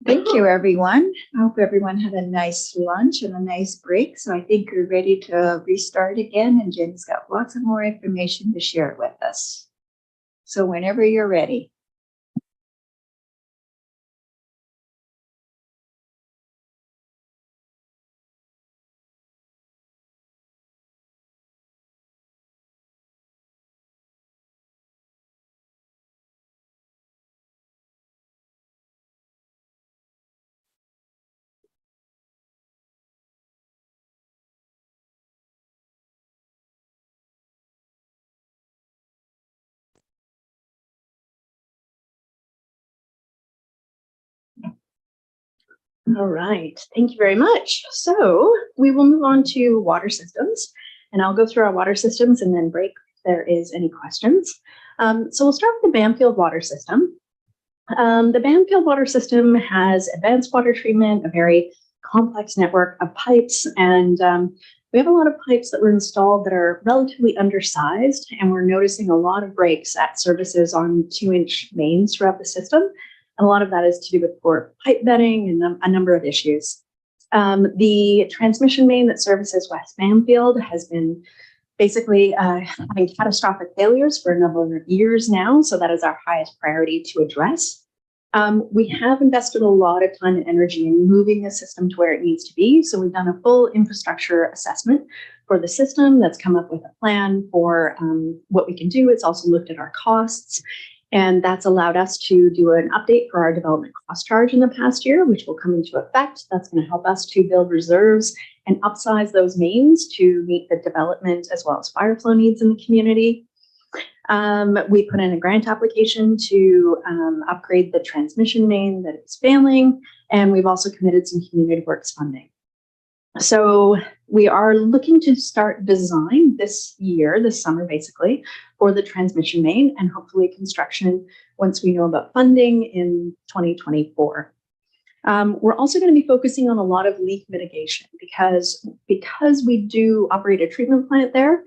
Thank you, everyone. I hope everyone had a nice lunch and a nice break. So I think we're ready to restart again, and Jen's got lots of more information to share with us. So whenever you're ready. All right, thank you very much. So we will move on to water systems, and I'll go through our water systems and then break if there is any questions. So we'll start with the Banfield water system. The Banfield water system has advanced water treatment, a very complex network of pipes, and we have a lot of pipes that were installed that are relatively undersized, and we're noticing a lot of breaks at services on 2-inch mains throughout the system. And a lot of that is to do with poor pipe bedding and a number of issues. The transmission main that services West Banfield has been basically having catastrophic failures for a number of years now, so that is our highest priority to address. We have invested a lot of time and energy in moving the system to where it needs to be. So we've done a full infrastructure assessment for the system that's come up with a plan for what we can do. It's also looked at our costs, and that's allowed us to do an update for our development cost charge in the past year, which will come into effect. That's going to help us to build reserves and upsize those mains to meet the development as well as fire flow needs in the community. We put in a grant application to upgrade the transmission main that is failing, and we've also committed some community works funding. So we are looking to start design this summer, basically, for the transmission main, and hopefully construction once we know about funding in 2024. We're also going to be focusing on a lot of leak mitigation because we do operate a treatment plant there.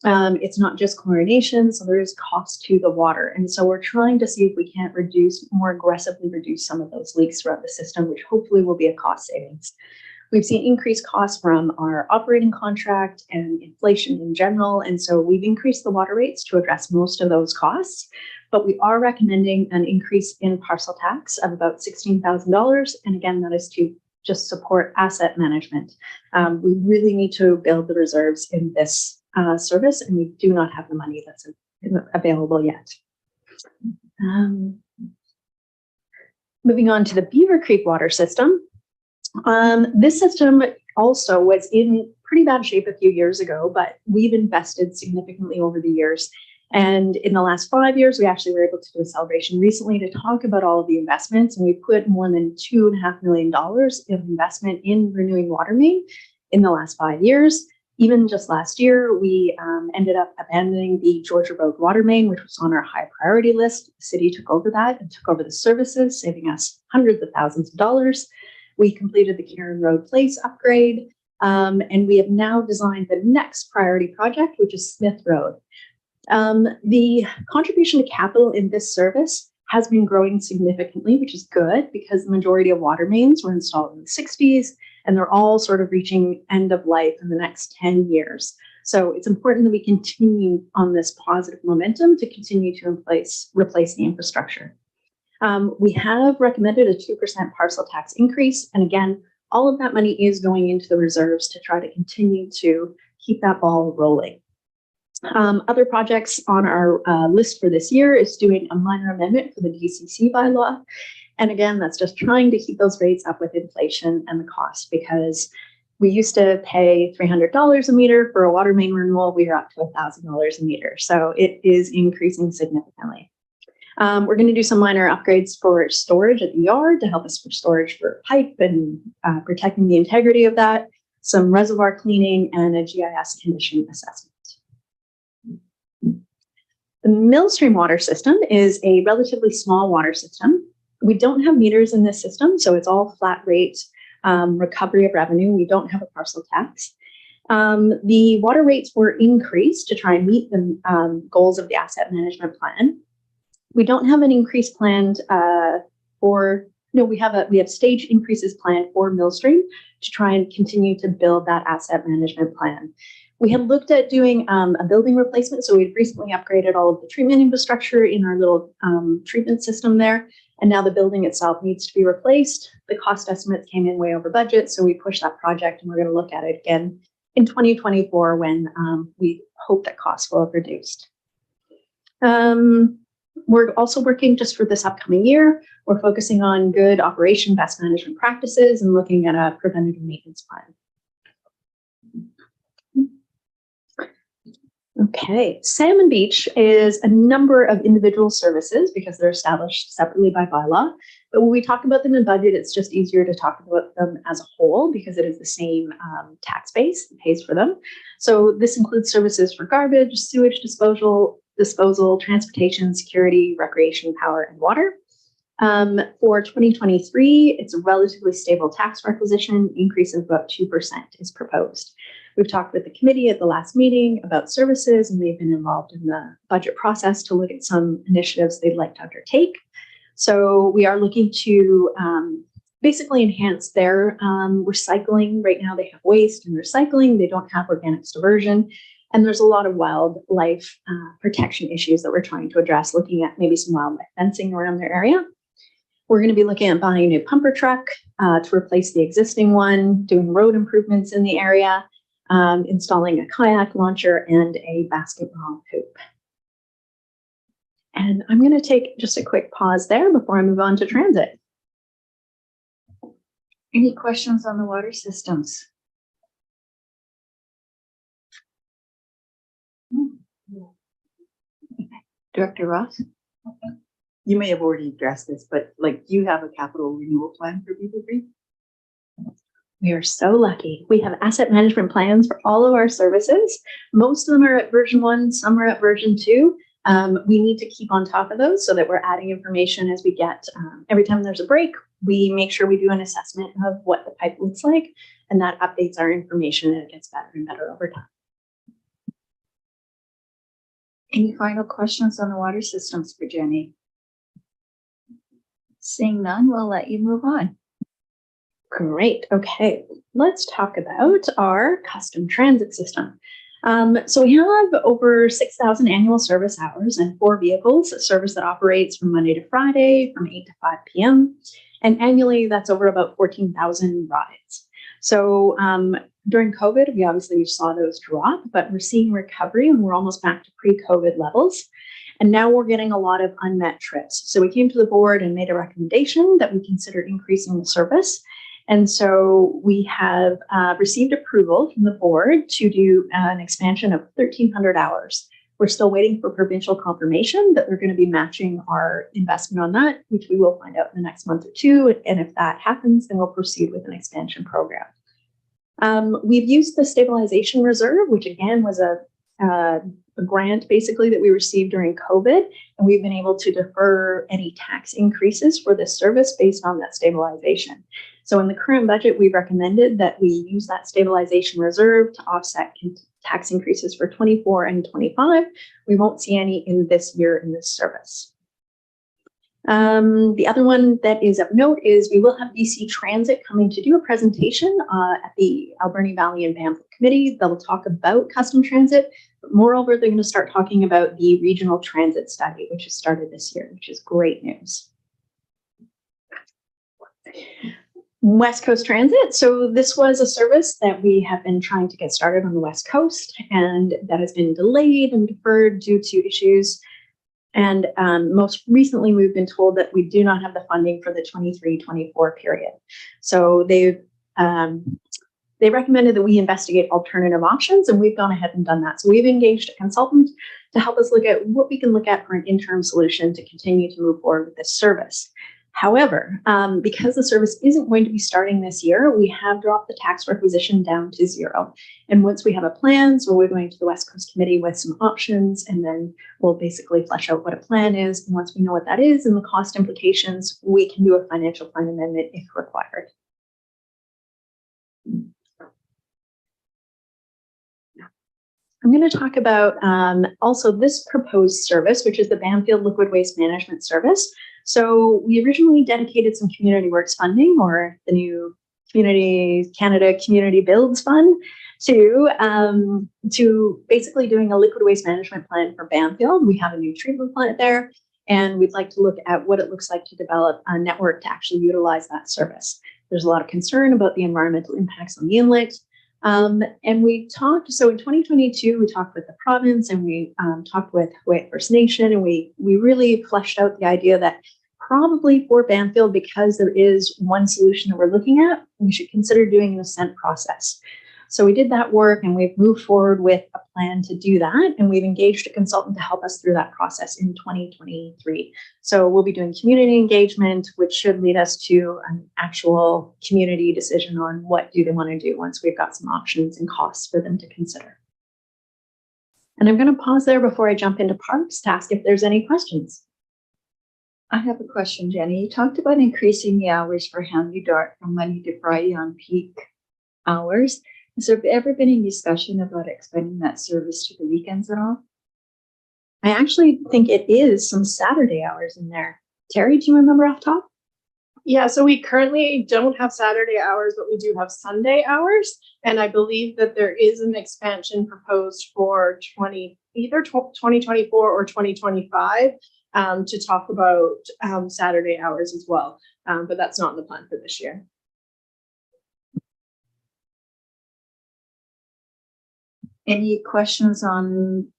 It's not just chlorination, so there is cost to the water. And so we're trying to see if we can't more aggressively reduce some of those leaks throughout the system, which hopefully will be a cost savings. We've seen increased costs from our operating contract and inflation in general. And so we've increased the water rates to address most of those costs. But we are recommending an increase in parcel tax of about $16,000. And again, that is to just support asset management. We really need to build the reserves in this service, and we do not have the money that's available yet. Moving on to the Beaver Creek water system. This system also was in pretty bad shape a few years ago, but we've invested significantly over the years. And in the last 5 years, we actually were able to do a celebration recently to talk about all of the investments. And we put more than $2.5 million of investment in renewing water main in the last 5 years. Even just last year, we ended up abandoning the Georgia Road water main, which was on our high priority list. The city took over that and took over the services, saving us hundreds of thousands of dollars. We completed the Karen Road Place upgrade, and we have now designed the next priority project, which is Smith Road. The contribution to capital in this service has been growing significantly, which is good because the majority of water mains were installed in the 60s, and they're all sort of reaching end of life in the next 10 years. So it's important that we continue on this positive momentum to continue to replace the infrastructure. We have recommended a 2% parcel tax increase. And again, all of that money is going into the reserves to try to continue to keep that ball rolling. Other projects on our list for this year is doing a minor amendment for the DCC bylaw. And again, that's just trying to keep those rates up with inflation and the cost, because we used to pay $300 a meter for a water main renewal. We are up to $1,000 a meter. So it is increasing significantly. We're going to do some minor upgrades for storage at the yard to help us with storage for pipe and protecting the integrity of that, some reservoir cleaning, and a GIS condition assessment. The Millstream water system is a relatively small water system. We don't have meters in this system, so it's all flat rate recovery of revenue. We don't have a parcel tax. The water rates were increased to try and meet the goals of the asset management plan. We don't have an increase planned for No, we have stage increases planned for Millstream to try and continue to build that asset management plan. We had looked at doing a building replacement, so we'd recently upgraded all of the treatment infrastructure in our little treatment system there, and now the building itself needs to be replaced. The cost estimates came in way over budget, so we pushed that project, and we're going to look at it again in 2024 when we hope that costs will have reduced. We're also working just for this upcoming year. We're focusing on good operation best management practices and looking at a preventative maintenance plan. Okay, Salmon Beach is a number of individual services because they're established separately by bylaw. But when we talk about them in budget, it's just easier to talk about them as a whole because it is the same tax base that pays for them. So this includes services for garbage, sewage disposal, transportation, security, recreation, power, and water. For 2023, it's a relatively stable tax requisition. Increase of about 2% is proposed. We've talked with the committee at the last meeting about services, and they've been involved in the budget process to look at some initiatives they'd like to undertake. So we are looking to basically enhance their recycling. Right now they have waste and recycling. They don't have organics diversion. And there's a lot of wildlife protection issues that we're trying to address, looking at maybe some wildlife fencing around their area. We're going to be looking at buying a new pumper truck to replace the existing one, doing road improvements in the area, installing a kayak launcher and a basketball hoop. And I'm going to take just a quick pause there before I move on to transit. Any questions on the water systems? Director Ross? You may have already addressed this, but like, do you have a capital renewal plan for Beaver Creek? We are so lucky. We have asset management plans for all of our services. Most of them are at version 1, some are at version 2. We need to keep on top of those so that we're adding information as we get. Every time there's a break, we make sure we do an assessment of what the pipe looks like, and that updates our information, and it gets better and better over time. Any final questions on the water systems for Jenny? Seeing none, we'll let you move on. Great. Okay, let's talk about our custom transit system. So we have over 6,000 annual service hours and 4 vehicles, a service that operates from Monday to Friday from 8 to 5 p.m. And annually, that's over about 14,000 rides. So during COVID, we obviously saw those drop, but we're seeing recovery and we're almost back to pre-COVID levels. And now we're getting a lot of unmet trips. So we came to the board and made a recommendation that we consider increasing the service. And so we have received approval from the board to do an expansion of 1,300 hours. We're still waiting for provincial confirmation that they're going to be matching our investment on that, which we will find out in the next month or two. And if that happens, then we'll proceed with an expansion program. We've used the stabilization reserve, which again was a grant basically that we received during COVID, and we've been able to defer any tax increases for this service based on that stabilization. So in the current budget, we recommended that we use that stabilization reserve to offset tax increases for 24 and 25. We won't see any in this year in this service. The other one that is of note is we will have BC Transit coming to do a presentation at the Alberni Valley and Banff Committee. They'll talk about custom transit, but moreover, they're going to start talking about the regional transit study, which has started this year, which is great news. West Coast Transit. So this was a service that we have been trying to get started on the West Coast, and that has been delayed and deferred due to issues. And most recently, we've been told that we do not have the funding for the 23-24 period. So they recommended that we investigate alternative options, and we've gone ahead and done that. So we've engaged a consultant to help us look at what we can look at for an interim solution to continue to move forward with this service. However, because the service isn't going to be starting this year, we have dropped the tax requisition down to 0. And once we have a plan, so we're going to the West Coast Committee with some options, and then we'll basically flesh out what a plan is. And once we know what that is and the cost implications, we can do a financial plan amendment if required. I'm going to talk about also this proposed service, which is the Banfield Liquid Waste Management Service. So we originally dedicated some community works funding, or the new Community Canada Community Builds Fund, to basically doing a liquid waste management plan for Banfield. We have a new treatment plant there, and we'd like to look at what it looks like to develop a network to actually utilize that service. There's a lot of concern about the environmental impacts on the inlet. And we talked, so in 2022, we talked with the province, and we talked with Hawaiian First Nation, and we really fleshed out the idea that probably for Banfield, because there is one solution that we're looking at, we should consider doing an ascent process. So we did that work, and we've moved forward with a plan to do that. And we've engaged a consultant to help us through that process in 2023. So we'll be doing community engagement, which should lead us to an actual community decision on what do they want to do once we've got some options and costs for them to consider. And I'm going to pause there before I jump into parks to ask if there's any questions. I have a question, Jenny. You talked about increasing the hours for Handy Dart from Monday to Friday on peak hours. Has there ever been any discussion about expanding that service to the weekends at all? I actually think it is some Saturday hours in there. Terry, do you remember off top? Yeah, so we currently don't have Saturday hours, but we do have Sunday hours. And I believe that there is an expansion proposed for either 2024 or 2025 to talk about Saturday hours as well. But that's not in the plan for this year. Any questions on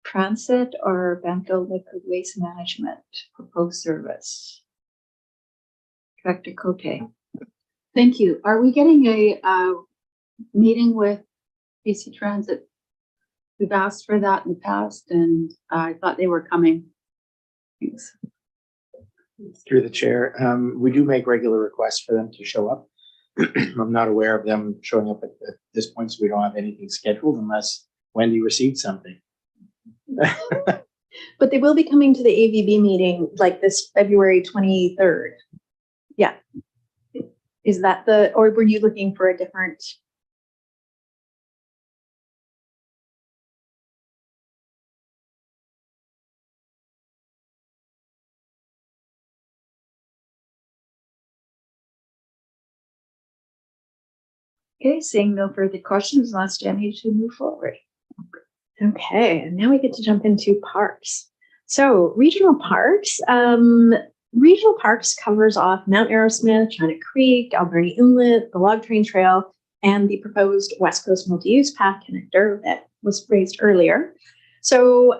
transit or Banfield Liquid Waste Management proposed service? Director Cote. Thank you. Are we getting a meeting with BC Transit? We've asked for that in the past, and I thought they were coming. Thanks. Through the chair, we do make regular requests for them to show up. I'm not aware of them showing up at this point, so we don't have anything scheduled unless Wendy received something. But they will be coming to the AVB meeting like this February 23rd. Yeah. Is that or were you looking for a different? Okay, seeing no further questions, I'll ask Jenny to move forward. Okay, and now we get to jump into parks. So regional parks. Regional parks covers off Mount Arrowsmith, China Creek, Alberni Inlet, the Log Train Trail, and the proposed West Coast Multi-Use Path connector that was raised earlier. So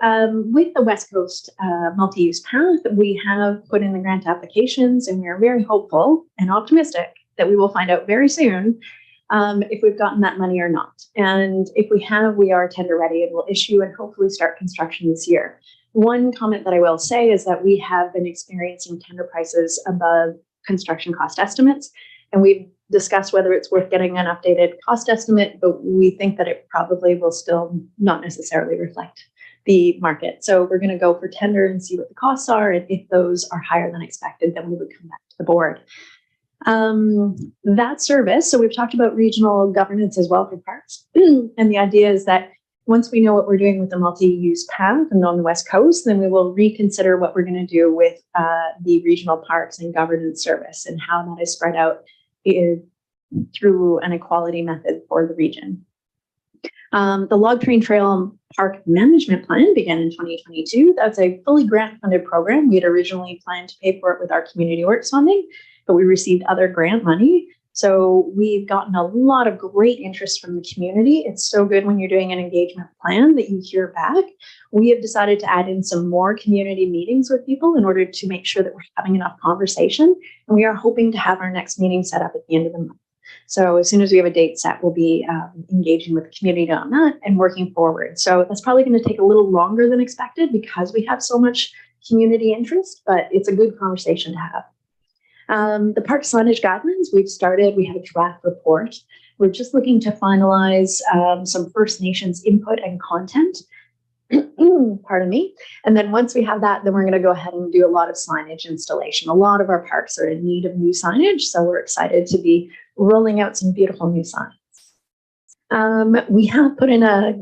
with the West Coast Multi-Use Path, we have put in the grant applications, and we are very hopeful and optimistic that we will find out very soon if we've gotten that money or not. And if we have, we are tender ready and will issue and hopefully start construction this year. One comment that I will say is that we have been experiencing tender prices above construction cost estimates, and we've discussed whether it's worth getting an updated cost estimate, but we think that it probably will still not necessarily reflect the market. So we're going to go for tender and see what the costs are, and if those are higher than expected, then we would come back to the board. That service, so we've talked about regional governance as well for parks, and the idea is that once we know what we're doing with the multi-use path and on the West Coast, then we will reconsider what we're going to do with the regional parks and governance service and how that is spread out through an equality method for the region. The Log Train Trail Park Management Plan began in 2022. That's a fully grant-funded program. We had originally planned to pay for it with our community works funding, but we received other grant money. So we've gotten a lot of great interest from the community. It's so good when you're doing an engagement plan that you hear back. We have decided to add in some more community meetings with people in order to make sure that we're having enough conversation. And we are hoping to have our next meeting set up at the end of the month. So as soon as we have a date set, we'll be engaging with the community on that and working forward. So that's probably going to take a little longer than expected because we have so much community interest, but it's a good conversation to have. The park signage guidelines, we've started, we have a draft report. We're just looking to finalize some First Nations input and content. Pardon me. And then once we have that, then we're going to go ahead and do a lot of signage installation. A lot of our parks are in need of new signage, so we're excited to be rolling out some beautiful new signs. We have put in a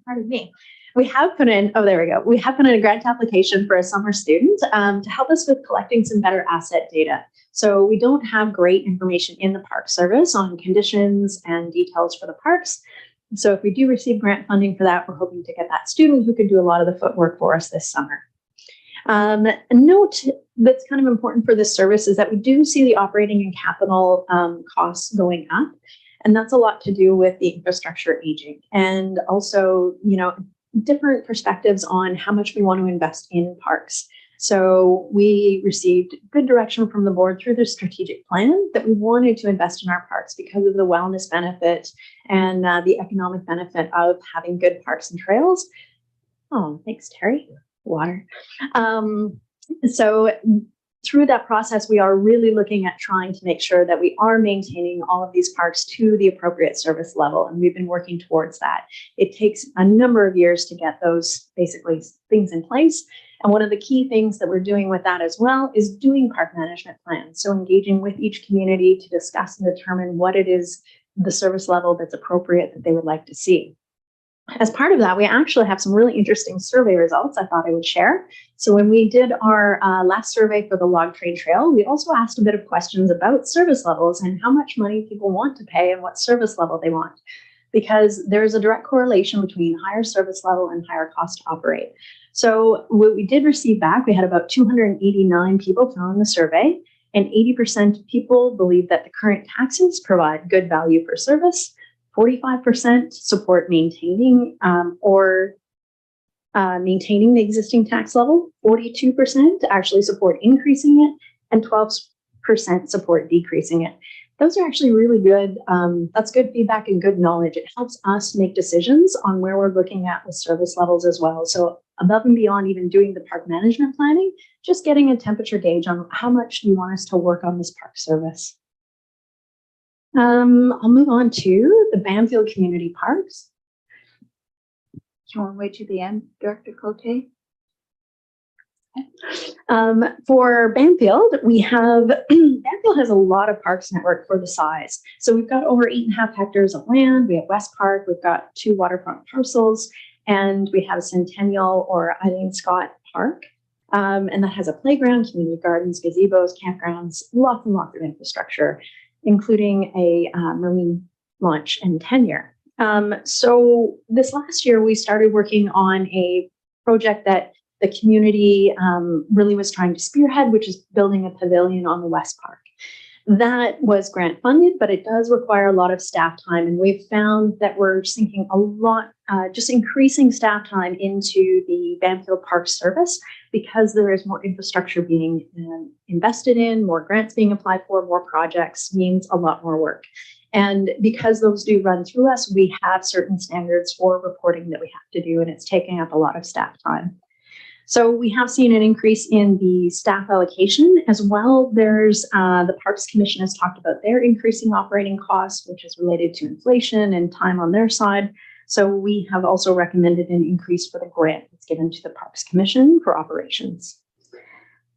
Pardon me. We have put in, oh, there we go. We have put in a grant application for a summer student to help us with collecting some better asset data. So we don't have great information in the Park Service on conditions and details for the parks. So if we do receive grant funding for that, we're hoping to get that student who could do a lot of the footwork for us this summer. A note that's kind of important for this service is that we do see the operating and capital costs going up. And that's a lot to do with the infrastructure aging and also, different perspectives on how much we want to invest in parks. So we received good direction from the board through the strategic plan that we wanted to invest in our parks because of the wellness benefit and the economic benefit of having good parks and trails. Oh, thanks, Terry. Water. So through that process, we are really looking at trying to make sure that we are maintaining all of these parks to the appropriate service level. And we've been working towards that. It takes a number of years to get those basically things in place. And one of the key things that we're doing with that as well is doing park management plans. So engaging with each community to discuss and determine what it is, the service level that's appropriate that they would like to see. As part of that, we actually have some really interesting survey results I thought I would share. So when we did our last survey for the Log Train Trail, we also asked a bit of questions about service levels and how much money people want to pay and what service level they want, because there's a direct correlation between higher service level and higher cost to operate. So what we did receive back, we had about 289 people fill in the survey, and 80% of people believe that the current taxes provide good value for service. 45% support maintaining maintaining the existing tax level. 42% actually support increasing it, and 12% support decreasing it. Those are actually really good. That's good feedback and good knowledge. It helps us make decisions on where we're looking at with service levels as well. So above and beyond even doing the park management planning, just getting a temperature gauge on how much do you want us to work on this park service. I'll move on to the Bamfield Community Parks. Do you want to wait to the end, Director Cote? For Bamfield, we have, Bamfield has a lot of parks network for the size. So we've got over 8.5 hectares of land. We have West Park, we've got 2 waterfront parcels, and we have Centennial or Eileen Scott Park. And that has a playground, community gardens, gazebos, campgrounds, lots and lots of infrastructure, including a marine launch and tenure. So this last year, we started working on a project that the community really was trying to spearhead, which is building a pavilion on the West Park. That was grant funded, but it does require a lot of staff time. And we've found that we're sinking a lot, just increasing staff time into the Bamfield Park Service because there is more infrastructure being invested in, more grants being applied for, more projects means a lot more work. And because those do run through us, we have certain standards for reporting that we have to do, and it's taking up a lot of staff time. So we have seen an increase in the staff allocation as well. There's the Parks Commission has talked about their increasing operating costs, which is related to inflation and time on their side. So we have also recommended an increase for the grant that's given to the Parks Commission for operations.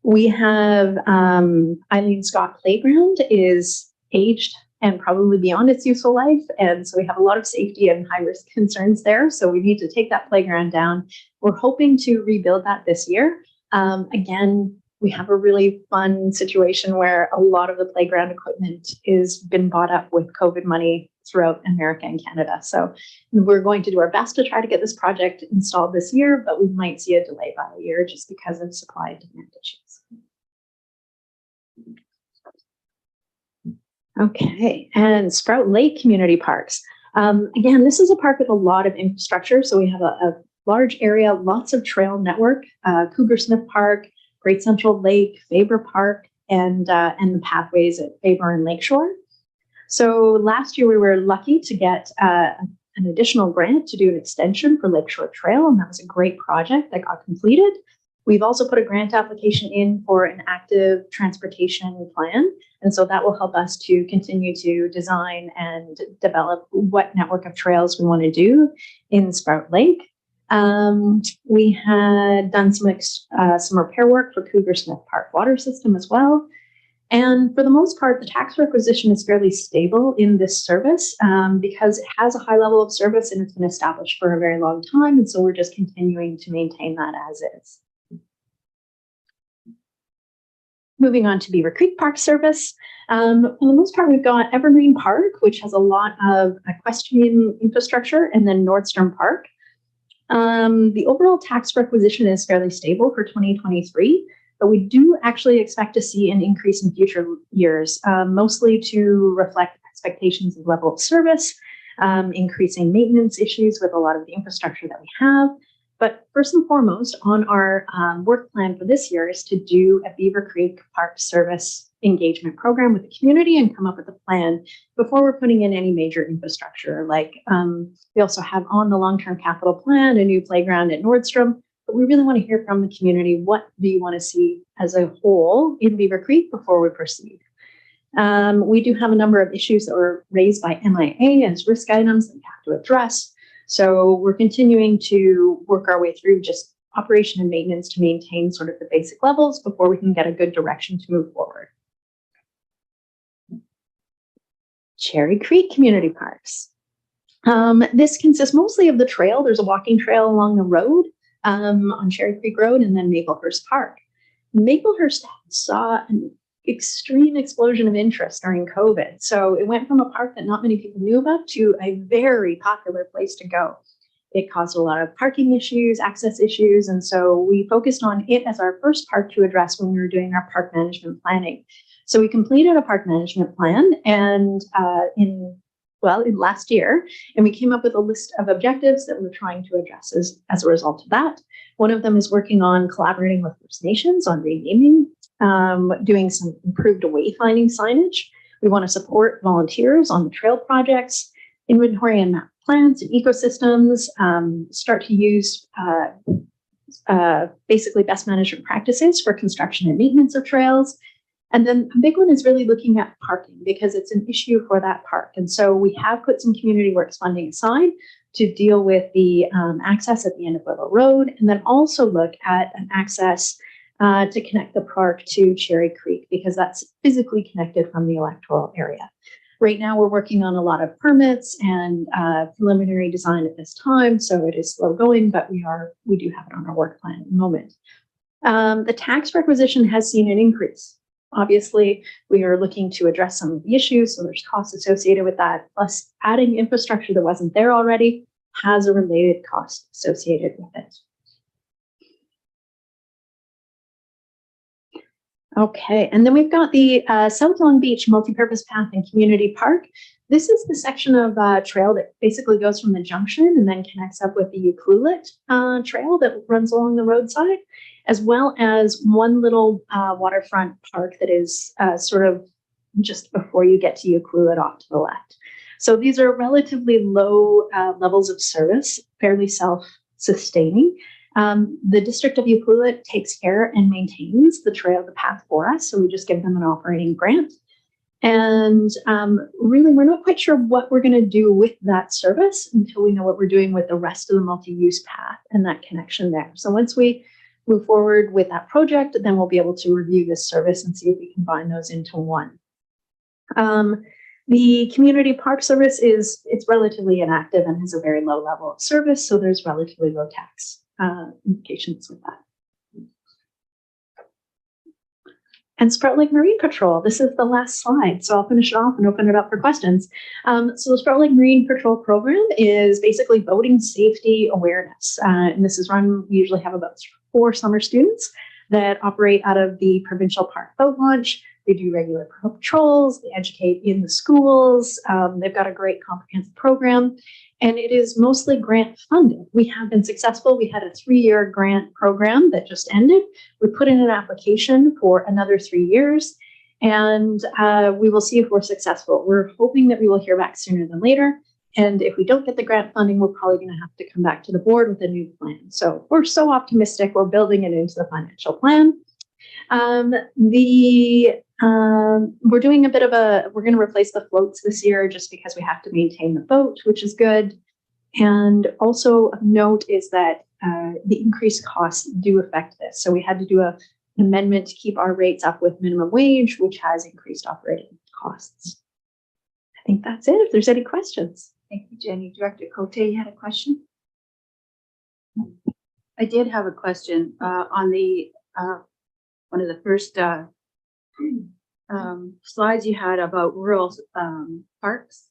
We have Eileen Scott Playground is aged and probably beyond its useful life. And so we have a lot of safety and high risk concerns there. So we need to take that playground down. We're hoping to rebuild that this year. Again, we have a really fun situation where a lot of the playground equipment is been bought up with COVID money throughout America and Canada. So we're going to do our best to try to get this project installed this year, but we might see a delay by a year just because of supply and demand issues. Okay, and Sprout Lake Community Parks. Again, this is a park with a lot of infrastructure. So we have a large area, lots of trail network, Cougar Smith Park, Great Central Lake, Faber Park, and the pathways at Faber and Lakeshore. So last year we were lucky to get an additional grant to do an extension for Lakeshore Trail, and that was a great project that got completed. We've also put a grant application in for an active transportation plan. And so that will help us to continue to design and develop what network of trails we want to do in Sprout Lake. We had done some repair work for Cougar Smith Park water system as well. And for the most part, the tax requisition is fairly stable in this service because it has a high level of service and it's been established for a very long time. And so we're just continuing to maintain that as is. Moving on to Beaver Creek Park Service. For the most part, we've got Evergreen Park, which has a lot of equestrian infrastructure, and then Nordstrom Park. The overall tax requisition is fairly stable for 2023, but we do actually expect to see an increase in future years, mostly to reflect expectations of level of service, increasing maintenance issues with a lot of the infrastructure that we have. But first and foremost, on our work plan for this year is to do a Beaver Creek Park Service engagement program with the community and come up with a plan before we're putting in any major infrastructure. Like we also have on the long-term capital plan a new playground at Nordstrom, but we really want to hear from the community. What do you want to see as a whole in Beaver Creek before we proceed? We do have a number of issues that were raised by MIA as risk items that we have to address. So we're continuing to work our way through just operation and maintenance to maintain sort of the basic levels before we can get a good direction to move forward. Cherry Creek Community Parks. This consists mostly of the trail. There's a walking trail along the road on Cherry Creek Road and then Maplehurst Park. Maplehurst saw an extreme explosion of interest during COVID. So it went from a park that not many people knew about to a very popular place to go. It caused a lot of parking issues, access issues, and so we focused on it as our first park to address when we were doing our park management planning. So we completed a park management plan and in last year, and we came up with a list of objectives that we're trying to address as a result of that. One of them is working on collaborating with First Nations on renaming, doing some improved wayfinding signage. We want to support volunteers on the trail projects, inventory and map plants and ecosystems, start to use basically best management practices for construction and maintenance of trails. And then a big one is really looking at parking because it's an issue for that park. And so we have put some community works funding aside to deal with the access at the end of Willow Road, and then also look at an access to connect the park to Cherry Creek because that's physically connected from the electoral area. Right now, we're working on a lot of permits and preliminary design at this time, so it is slow going, but we do have it on our work plan at the moment. The tax requisition has seen an increase. Obviously, we are looking to address some of the issues, so there's costs associated with that, plus adding infrastructure that wasn't there already has a related cost associated with it. Okay, and then we've got the South Long Beach Multipurpose Path and Community Park. This is the section of trail that basically goes from the junction and then connects up with the Ucluelet trail that runs along the roadside, as well as one little waterfront park that is sort of just before you get to Ucluelet off to the left. So these are relatively low levels of service, fairly self-sustaining. The district of Ucluelet takes care and maintains the trail, the path for us. So we just give them an operating grant. And really, we're not quite sure what we're going to do with that service until we know what we're doing with the rest of the multi-use path and that connection there. So once we move forward with that project, then we'll be able to review this service and see if we can combine those into one. The community park service it's relatively inactive and has a very low level of service. So there's relatively low tax implications with that. And Sprout Lake Marine Patrol, this is the last slide, so I'll finish it off and open it up for questions. So the Sprout Lake Marine Patrol program is basically boating safety awareness. And this is run, we usually have about 4 summer students that operate out of the provincial park boat launch. They do regular patrols, they educate in the schools. They've got a great comprehensive program. And it is mostly grant funded. We have been successful. We had a 3-year grant program that just ended. We put in an application for another 3 years, and we will see if we're successful. We're hoping that we will hear back sooner than later. And if we don't get the grant funding, we're probably going to have to come back to the board with a new plan. So we're so optimistic. We're building it into the financial plan. We're doing a bit of we're going to replace the floats this year just because we have to maintain the boat, which is good. And also of note is that the increased costs do affect this. So we had to do a an amendment to keep our rates up with minimum wage, which has increased operating costs. I think that's it. If there's any questions. Thank you, Jenny. Director Cote, you had a question? I did have a question on the one of the first slides you had about rural parks.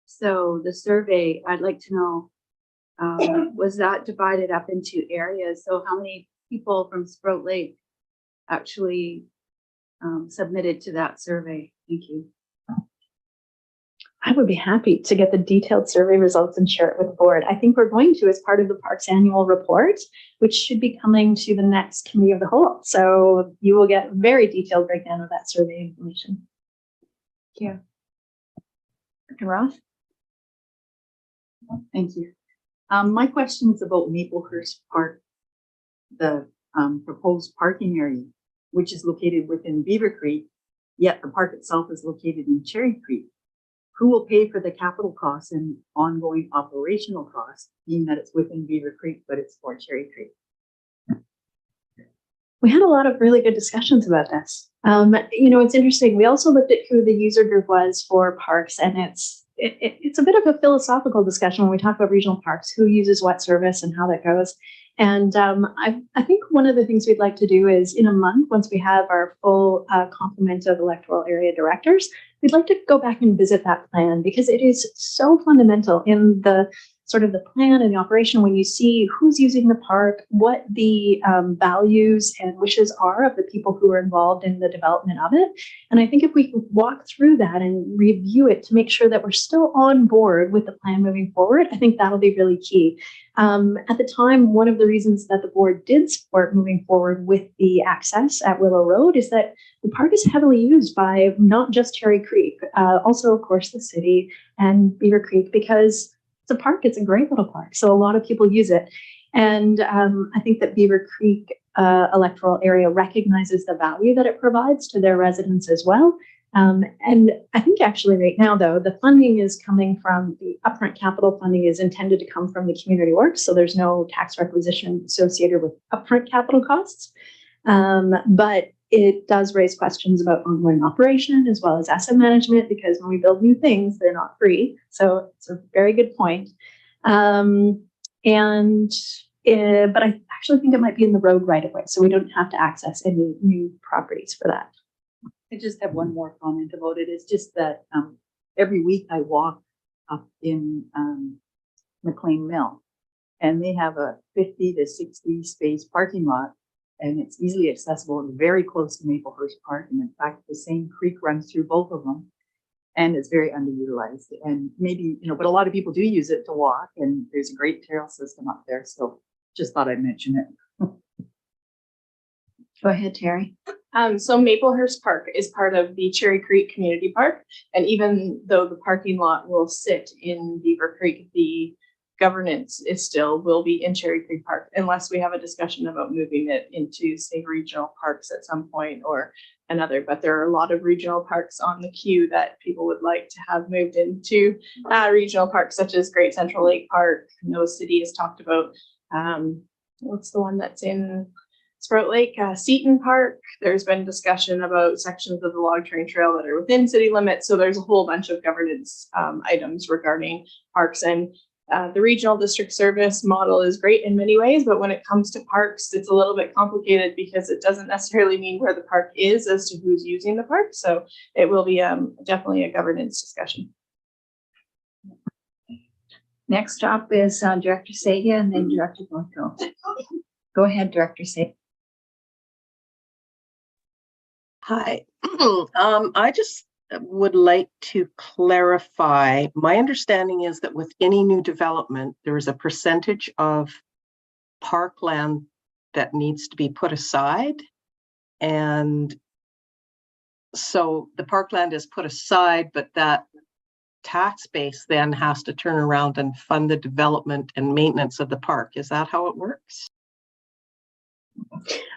So the survey, I'd like to know, was that divided up into areas? So how many people from Sprout Lake actually submitted to that survey? Thank you. I would be happy to get the detailed survey results and share it with the board. I think we're going to as part of the park's annual report, which should be coming to the next committee of the whole. So you will get very detailed breakdown of that survey information. Yeah. Dr. Roth? Thank you. My question is about Maplehurst Park, the proposed parking area, which is located within Beaver Creek, yet the park itself is located in Cherry Creek. Who will pay for the capital costs and ongoing operational costs, being that it's within Beaver Creek, but it's for Cherry Creek? We had a lot of really good discussions about this. You know, it's interesting. We also looked at who the user group was for parks, and it's a bit of a philosophical discussion when we talk about regional parks, who uses what service and how that goes. And I think one of the things we'd like to do is in a month, once we have our full complement of electoral area directors, we'd like to go back and visit that plan, because it is so fundamental in the sort of the plan and the operation when you see who's using the park, what the values and wishes are of the people who are involved in the development of it. And I think if we can walk through that and review it to make sure that we're still on board with the plan moving forward, I think that'll be really key. At the time, one of the reasons that the board did support moving forward with the access at Willow Road is that the park is heavily used by not just Cherry Creek, also, of course, the city and Beaver Creek, because it's a park. It's a great little park. So a lot of people use it. And I think that Beaver Creek electoral area recognizes the value that it provides to their residents as well. And I think actually right now, though, the funding is coming from the upfront capital funding is intended to come from the community works. So there's no tax requisition associated with upfront capital costs. But it does raise questions about ongoing operation as well as asset management, because when we build new things, they're not free. So it's a very good point. But I actually think it might be in the road right away. So we don't have to access any new properties for that. I just have one more comment about it. It's just that every week I walk up in McLean Mill, and they have a 50 to 60 space parking lot, and it's easily accessible and very close to Maplehurst Park. And in fact, the same creek runs through both of them, and it's very underutilized. And maybe, you know, but a lot of people do use it to walk, and there's a great trail system up there. So just thought I'd mention it. Go ahead, Terry. So Maplehurst Park is part of the Cherry Creek Community Park. And even though the parking lot will sit in Beaver Creek, the governance is still will be in Cherry Creek Park, unless we have a discussion about moving it into, say, regional parks at some point or another. But there are a lot of regional parks on the queue that people would like to have moved into regional parks, such as Great Central Lake Park. No City has talked about, what's the one that's in Sprout Lake, Seton Park. There's been discussion about sections of the log train trail that are within city limits. So there's a whole bunch of governance items regarding parks. And the regional district service model is great in many ways, but when it comes to parks, it's a little bit complicated because it doesn't necessarily mean where the park is as to who's using the park. So it will be definitely a governance discussion. Next up is Director Sadia and then Director Blanco. Go ahead, Director Sadia. Hi, I just would like to clarify. My understanding is that with any new development, there is a percentage of parkland that needs to be put aside. And so the parkland is put aside, but that tax base then has to turn around and fund the development and maintenance of the park. Is that how it works?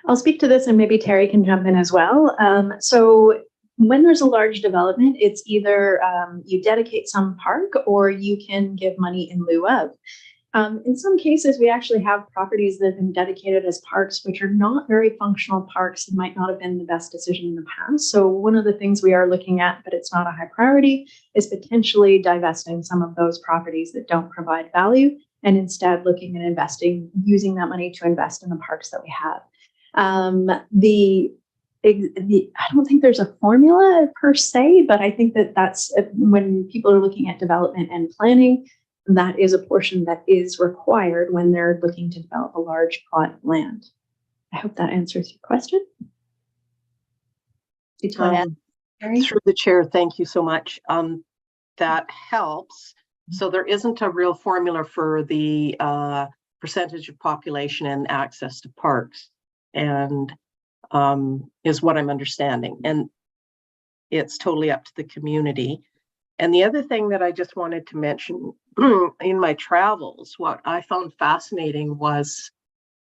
I'll speak to this and maybe Terry can jump in as well. So when there's a large development, it's either you dedicate some park or you can give money in lieu of. In some cases, we actually have properties that have been dedicated as parks, which are not very functional parks and might not have been the best decision in the past. So one of the things we are looking at, but it's not a high priority, is potentially divesting some of those properties that don't provide value and instead looking at using that money to invest in the parks that we have. I don't think there's a formula per se, but I think that's when people are looking at development and planning, that is a portion that is required when they're looking to develop a large plot of land. I hope that answers your question. Did you want to add, Terry? Through the chair, thank you so much. That helps. So there isn't a real formula for the percentage of population and access to parks, and is what I'm understanding. And it's totally up to the community. And the other thing that I just wanted to mention in my travels, what I found fascinating was,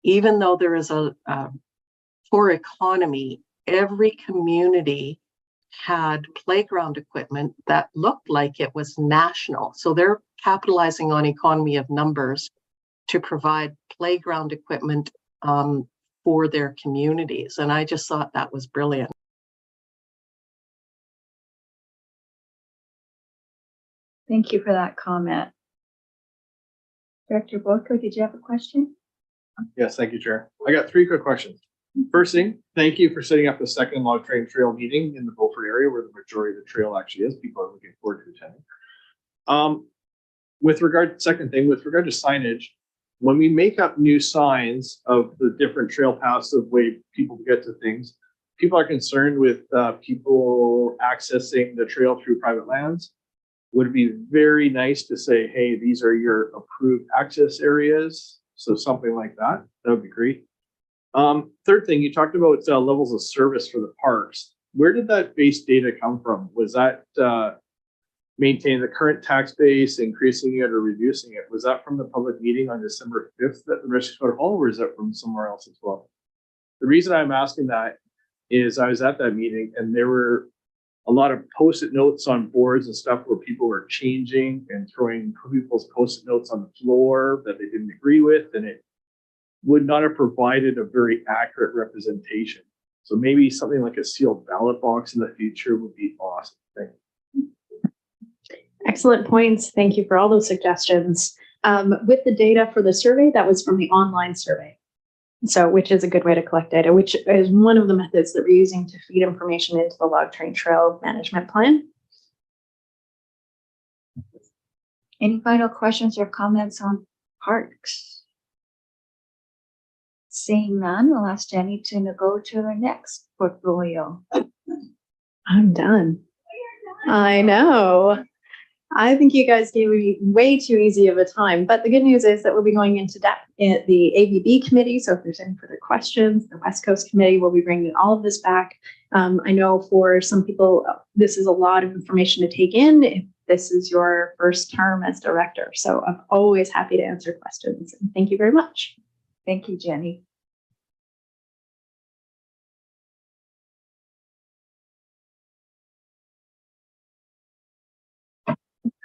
even though there is a poor economy, every community had playground equipment that looked like it was national. So they're capitalizing on economy of numbers to provide playground equipment for their communities. And I just thought that was brilliant. Thank you for that comment. Director Boyko, did you have a question? Yes, thank you, Chair. I got 3 quick questions. First thing, thank you for setting up the second log train trail meeting in the Beaufort area where the majority of the trail actually is. People are looking forward to attending. Second thing, with regard to signage, when we make up new signs of the different trail paths of way people get to things, people are concerned with people accessing the trail through private lands. Would it be very nice to say, hey, these are your approved access areas? So something like that, that would be great. Third thing, you talked about levels of service for the parks. Where did that base data come from? Was that maintaining the current tax base, increasing it or reducing it? Was that from the public meeting on December 5th at the Rescue Hall, or is that from somewhere else as well? The reason I'm asking that is I was at that meeting and there were a lot of post-it notes on boards and stuff where people were changing and throwing people's post-it notes on the floor that they didn't agree with, and it would not have provided a very accurate representation. So maybe something like a sealed ballot box in the future would be awesome. Thank you. Excellent points. Thank you for all those suggestions. With the data for the survey, that was from the online survey. So, which is a good way to collect data, which is one of the methods that we're using to feed information into the log train trail management plan. Any final questions or comments on parks? Seeing none, I'll ask Jenny to go to the next portfolio. I'm done. I know. I think you guys gave me way too easy of a time, but the good news is that we'll be going into depth in the AVB committee. So if there's any further questions, the West Coast committee will be bringing all of this back. I know for some people, this is a lot of information to take in if this is your first term as director. So I'm always happy to answer questions. And thank you very much. Thank you, Jenny.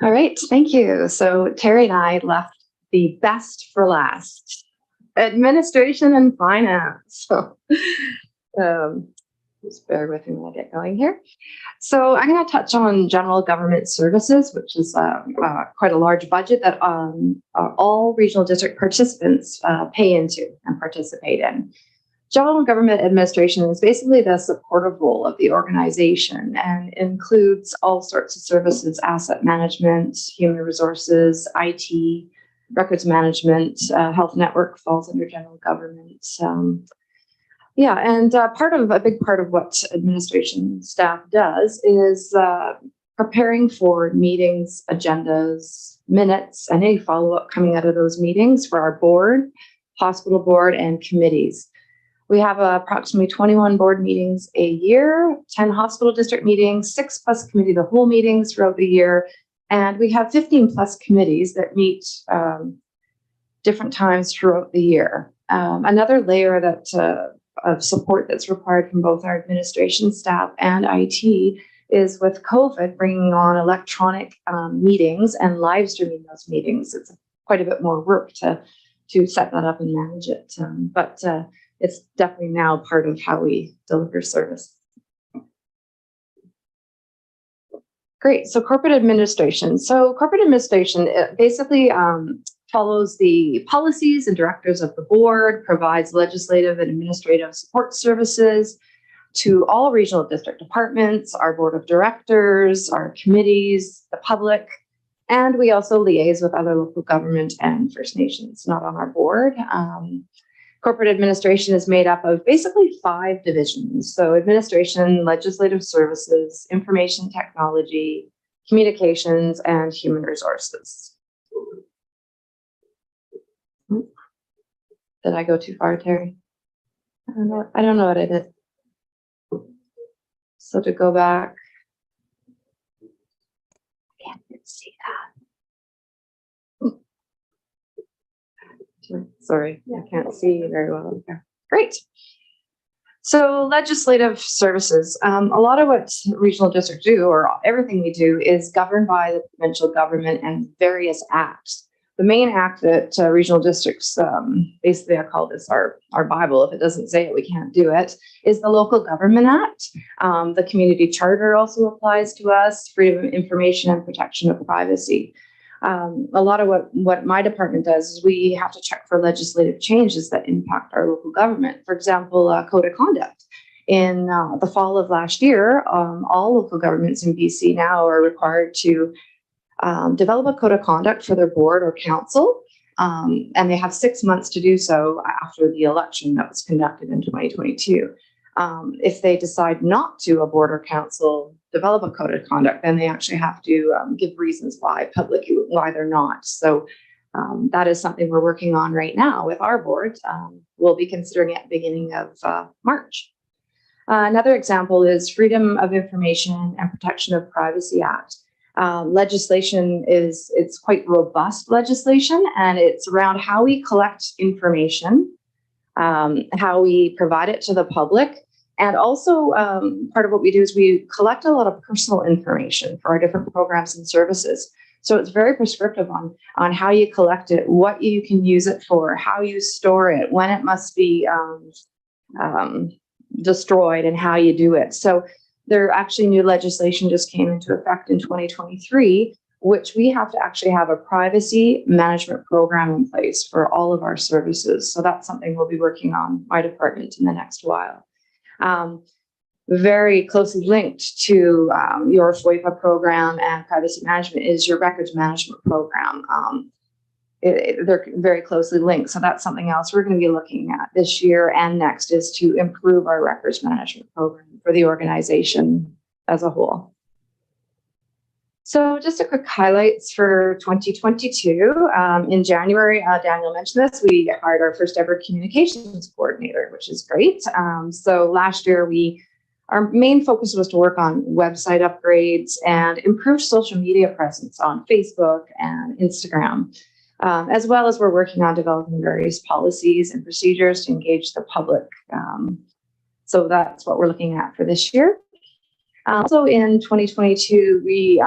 All right, thank you. So Terry and I left the best for last, administration and finance. So just bear with me when I get going here. So I'm going to touch on general government services, which is quite a large budget that all regional district participants pay into and participate in. General government administration is basically the supportive role of the organization and includes all sorts of services: asset management, human resources, IT, records management, health network falls under general government. A big part of what administration staff does is preparing for meetings, agendas, minutes, and any follow-up coming out of those meetings for our board, hospital board, and committees. We have approximately 21 board meetings a year, 10 hospital district meetings, 6+ committee of the whole meetings throughout the year, and we have 15+ committees that meet different times throughout the year. Another layer of support that's required from both our administration staff and IT is with COVID bringing on electronic meetings and live streaming those meetings. It's quite a bit more work to set that up and manage it. But it's definitely now part of how we deliver service. Great. So corporate administration. So corporate administration basically follows the policies and directives of the board, provides legislative and administrative support services to all regional district departments, our board of directors, our committees, the public, and we also liaise with other local government and First Nations not on our board. Corporate administration is made up of basically 5 divisions. So administration, legislative services, information technology, communications, and human resources. Did I go too far, Terry? I don't know what I did. So to go back, I can't see that. Sorry, I can't see very well. Okay. Great. So legislative services, a lot of what regional districts do, or everything we do, is governed by the provincial government and various acts. The main act that regional districts, basically I call this our Bible. If it doesn't say it, we can't do it, is the Local Government Act. The Community Charter also applies to us, freedom of information and protection of privacy. A lot of what my department does is we have to check for legislative changes that impact our local government. For example, code of conduct. In the fall of last year, all local governments in BC now are required to develop a code of conduct for their board or council, and they have 6 months to do so after the election that was conducted in 2022. If they decide not to, a board or council, develop a code of conduct, then they actually have to give reasons why publicly why they're not. So that is something we're working on right now with our board. We'll be considering it at the beginning of March. Another example is Freedom of Information and Protection of Privacy Act. Legislation it's quite robust legislation, and it's around how we collect information, how we provide it to the public. And also part of what we do is we collect a lot of personal information for our different programs and services. So it's very prescriptive on how you collect it, what you can use it for, how you store it, when it must be destroyed, and how you do it. So there actually new legislation just came into effect in 2023, which we have to actually have a privacy management program in place for all of our services. So that's something we'll be working on, my department, in the next while. Very closely linked to your FOIPA program and privacy management is your records management program. They're very closely linked. So that's something else we're going to be looking at this year and next, is to improve our records management program for the organization as a whole. So just a quick highlights for 2022. In January, Daniel mentioned this, we hired our first ever communications coordinator, which is great. So last year, our main focus was to work on website upgrades and improve social media presence on Facebook and Instagram, as well as we're working on developing various policies and procedures to engage the public. So that's what we're looking at for this year. Also in 2022, we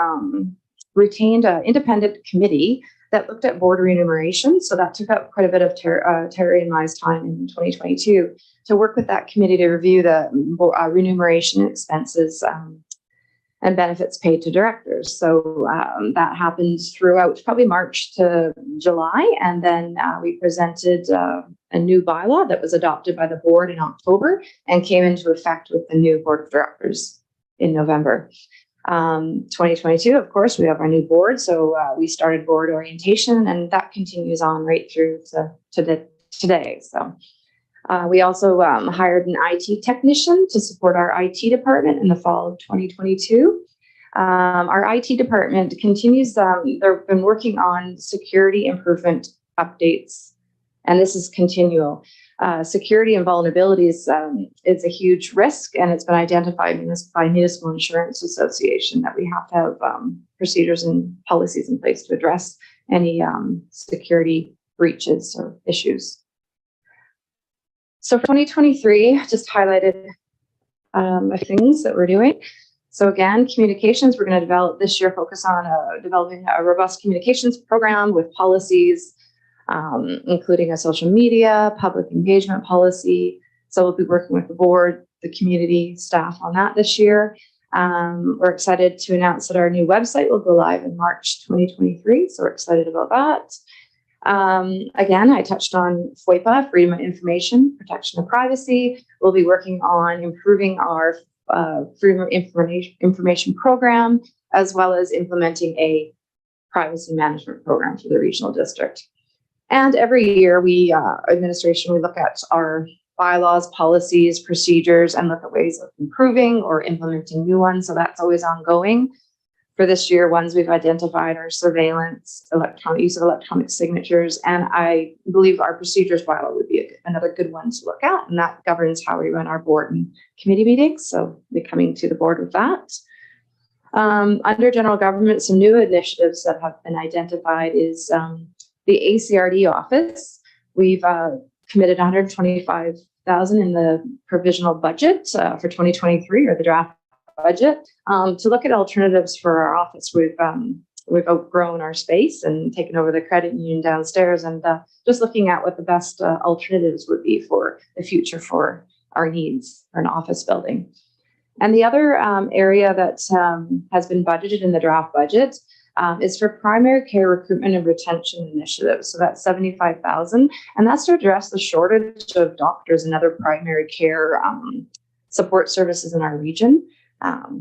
retained an independent committee that looked at board remuneration. So that took up quite a bit of Terry and my time in 2022 to work with that committee to review the remuneration expenses and benefits paid to directors. So that happened throughout probably March to July. And then we presented a new bylaw that was adopted by the board in October and came into effect with the new board of directors in November. 2022, of course, we have our new board. So we started board orientation, and that continues on right through to today. So we also hired an IT technician to support our IT department in the fall of 2022. Our IT department continues, they've been working on security improvement updates, and this is continual. Security and vulnerability is a huge risk, and it's been identified by Municipal Insurance Association that we have to have procedures and policies in place to address any security breaches or issues. So for 2023, just highlighted things that we're doing. So again, communications, we're going to develop this year, focus on developing a robust communications program with policies, including a social media, public engagement policy. So we'll be working with the board, the community, staff on that this year. We're excited to announce that our new website will go live in March 2023. So we're excited about that. Again, I touched on FOIPA, Freedom of Information, Protection of Privacy. We'll be working on improving our Freedom of Information program, as well as implementing a privacy management program for the regional district. And every year we, administration, we look at our bylaws, policies, procedures, and look at ways of improving or implementing new ones. So that's always ongoing. For this year, ones we've identified are surveillance, use of electronic signatures, and I believe our procedures bylaw would be another good one to look at, and that governs how we run our board and committee meetings. So we'll be coming to the board with that. Under general government, some new initiatives that have been identified is the ACRD office. We've committed $125,000 in the provisional budget for 2023, or the draft budget, to look at alternatives for our office. We've outgrown our space and taken over the credit union downstairs, and just looking at what the best alternatives would be for the future for our needs for an office building. And the other area that has been budgeted in the draft budget is for primary care recruitment and retention initiatives. So that's $75,000, and that's to address the shortage of doctors and other primary care support services in our region.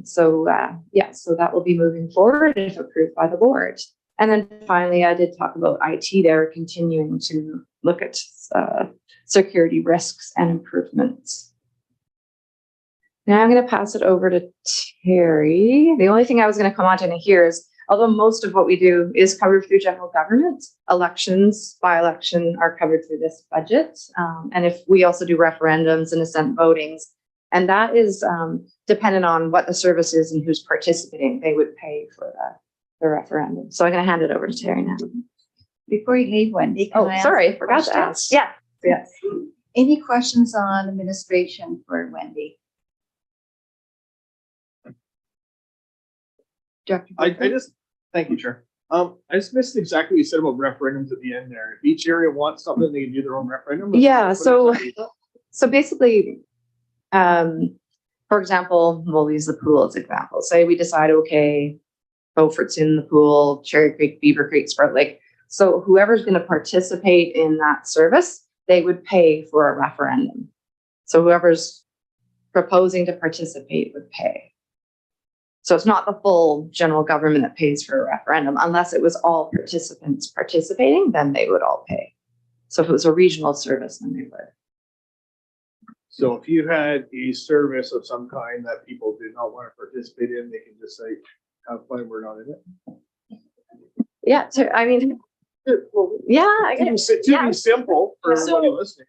So that will be moving forward if approved by the board. And then finally, I did talk about IT there, continuing to look at security risks and improvements. Now I'm going to pass it over to Terry. The only thing I was going to come on to here is, although most of what we do is covered through general government, elections, by-election are covered through this budget. And if we also do referendums and assent votings, and that is dependent on what the service is and who's participating, they would pay for the referendum. So I'm going to hand it over to Terry now. Before you leave, Wendy, can I ask sorry, a I forgot to question? ask. Yeah. Yes. Any questions on administration for Wendy? Dr. I just, thank you, Chair. I just missed exactly what you said about referendums at the end there. If each area wants something, they can do their own referendum. Yeah, What so exactly is that? basically, for example, we'll use the pool as example. Say we decide, okay, Beaufort's in the pool, Cherry Creek, Beaver Creek, Sprout Lake. So whoever's going to participate in that service, they would pay for a referendum. So whoever's proposing to participate would pay. So it's not the full general government that pays for a referendum. Unless it was all participants participating, then they would all pay. So if it was a regional service, then they would. So if you had a service of some kind that people did not want to participate in, they can just say, have fun, we're not in it. Yeah, I mean, yeah, I To guess. be simple for everybody listening.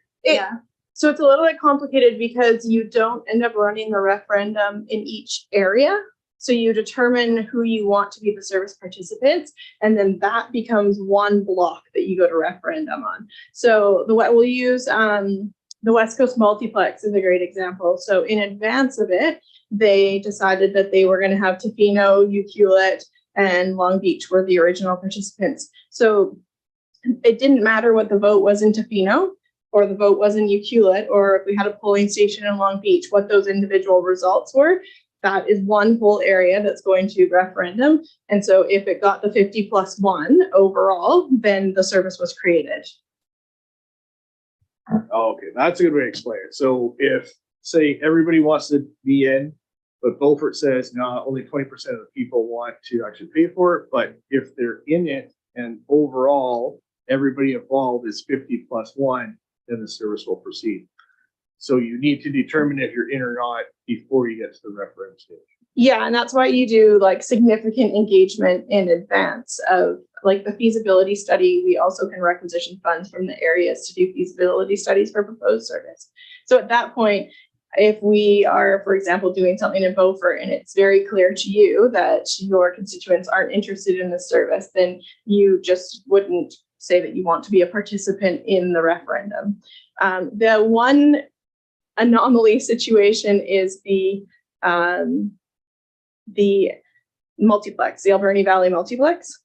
So it's a little bit complicated because you don't end up running the referendum in each area. So you determine who you want to be the service participants, and then that becomes one block that you go to referendum on. So we'll use the West Coast Multiplex is a great example. So in advance of it, they decided that they were going to have Tofino, Ucluelet, and Long Beach were the original participants. So it didn't matter what the vote was in Tofino or the vote was in Ucluelet, or if we had a polling station in Long Beach, what those individual results were. That is one whole area that's going to referendum. And so if it got the 50+1 overall, then the service was created. Oh, okay, that's a good way to explain it. So if, say, everybody wants to be in, but Beaufort says, no, only 20% of the people want to actually pay for it. But if they're in it and overall everybody involved is 50+1, then the service will proceed. So you need to determine if you're in or not before you get to the referendum stage. Yeah, and that's why you do like significant engagement in advance of like the feasibility study. We also can requisition funds from the areas to do feasibility studies for proposed service. So at that point, if we are, for example, doing something in Beaufort and it's very clear to you that your constituents aren't interested in this service, then you just wouldn't say that you want to be a participant in the referendum. The one anomaly situation is the the multiplex, the Alberni Valley multiplex.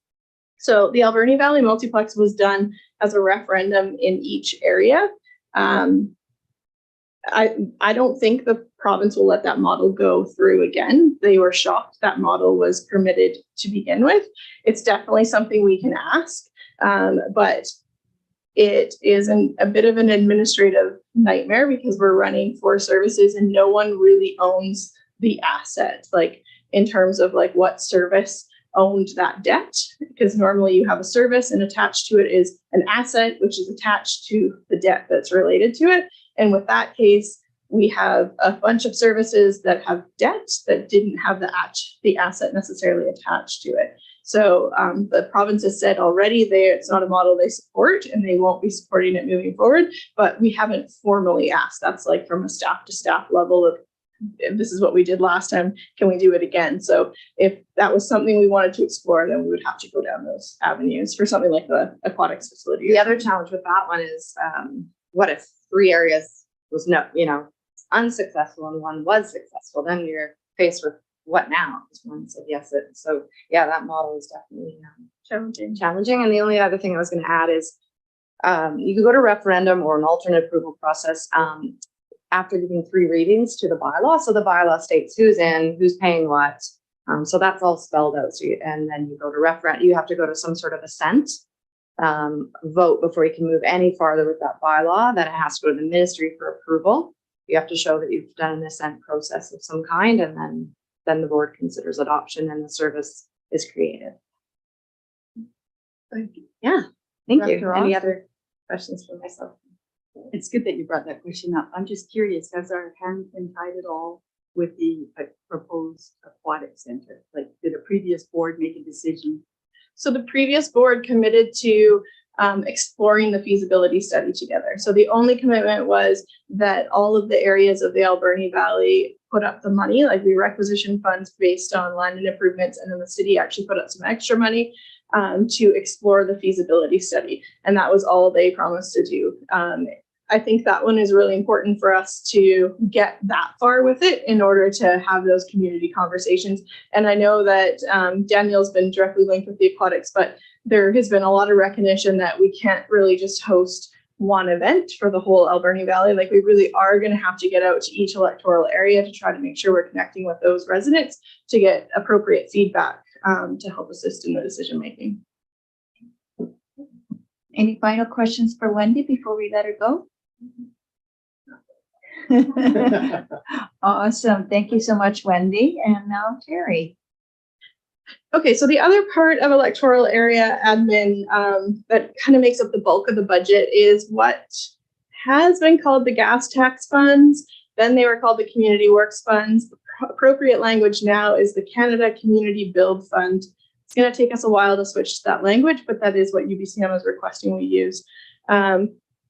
So the Alberni Valley multiplex was done as a referendum in each area. I don't think the province will let that model go through again. They were shocked that model was permitted to begin with. It's definitely something we can ask, but it is a bit of an administrative nightmare because we're running 4 services and no one really owns the asset, like in terms of like what service owned that debt, because normally you have a service and attached to it is an asset, which is attached to the debt that's related to it. And with that case, we have a bunch of services that have debts that didn't have the asset necessarily attached to it. So the province has said already it's not a model they support and they won't be supporting it moving forward, but we haven't formally asked. That's like from a staff to staff level of, this is what we did last time, can we do it again? So if that was something we wanted to explore, then we would have to go down those avenues for something like the aquatics facility. The other challenge with that one is, what if 3 areas was unsuccessful and 1 was successful? Then you're faced with what now? Because 1 said yes. So yeah, that model is definitely challenging. And the only other thing I was going to add is, you could go to referendum or an alternate approval process after giving 3 readings to the bylaw. So the bylaw states who's in, who's paying what. So that's all spelled out. So and then you go to referendum. You have to go to some sort of assent vote before you can move any farther with that bylaw. Then it has to go to the ministry for approval. You have to show that you've done an assent process of some kind, and then the board considers adoption and the service is created. Thank you. Yeah, thank you. Dr. Any Ross? other questions for myself? It's good that you brought that question up. I'm just curious, has our hands been tied at all with the proposed aquatic center? Like, did a previous board make a decision? So the previous board committed to exploring the feasibility study together. So the only commitment was that all of the areas of the Alberni Valley put up the money, like we requisition funds based on land and improvements, and then the city actually put up some extra money to explore the feasibility study. And that was all they promised to do. I think that one is really important for us to get that far with it in order to have those community conversations. And I know that Danielle's been directly linked with the aquatics, but there has been a lot of recognition that we can't really just host one event for the whole Alberni Valley. Like, we really are going to have to get out to each electoral area to try to make sure we're connecting with those residents to get appropriate feedback to help assist in the decision making. Any final questions for Wendy before we let her go? Awesome. Thank you so much, Wendy. And now Terry. Okay, so the other part of electoral area admin that kind of makes up the bulk of the budget is what has been called the gas tax funds. Then they were called the community works funds. The appropriate language now is the Canada Community Build Fund. It's going to take us a while to switch to that language, but that is what UBCM is requesting we use.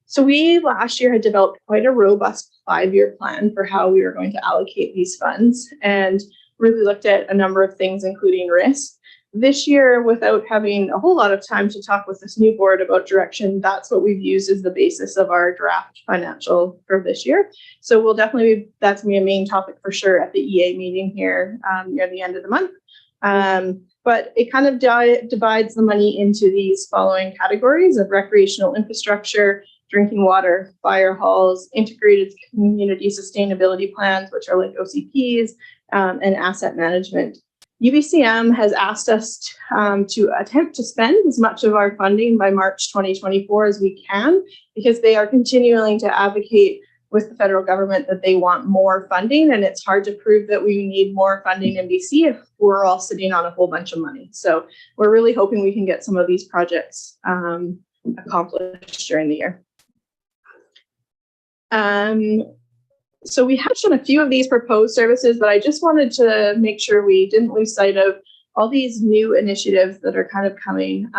So we last year had developed quite a robust 5-year plan for how we were going to allocate these funds and really looked at a number of things, including risk. This year, without having a whole lot of time to talk with this new board about direction, that's what we've used as the basis of our draft financial for this year. So we'll definitely, that's going to be a main topic for sure at the EA meeting here near the end of the month. But it kind of divides the money into these following categories of recreational infrastructure, drinking water, fire halls, integrated community sustainability plans, which are like OCPs, and asset management. UBCM has asked us to attempt to spend as much of our funding by March 2024 as we can, because they are continuing to advocate with the federal government that they want more funding, and it's hard to prove that we need more funding in BC if we're all sitting on a whole bunch of money. So we're really hoping we can get some of these projects accomplished during the year. So we have shown a few of these proposed services, but I just wanted to make sure we didn't lose sight of all these new initiatives that are kind of coming.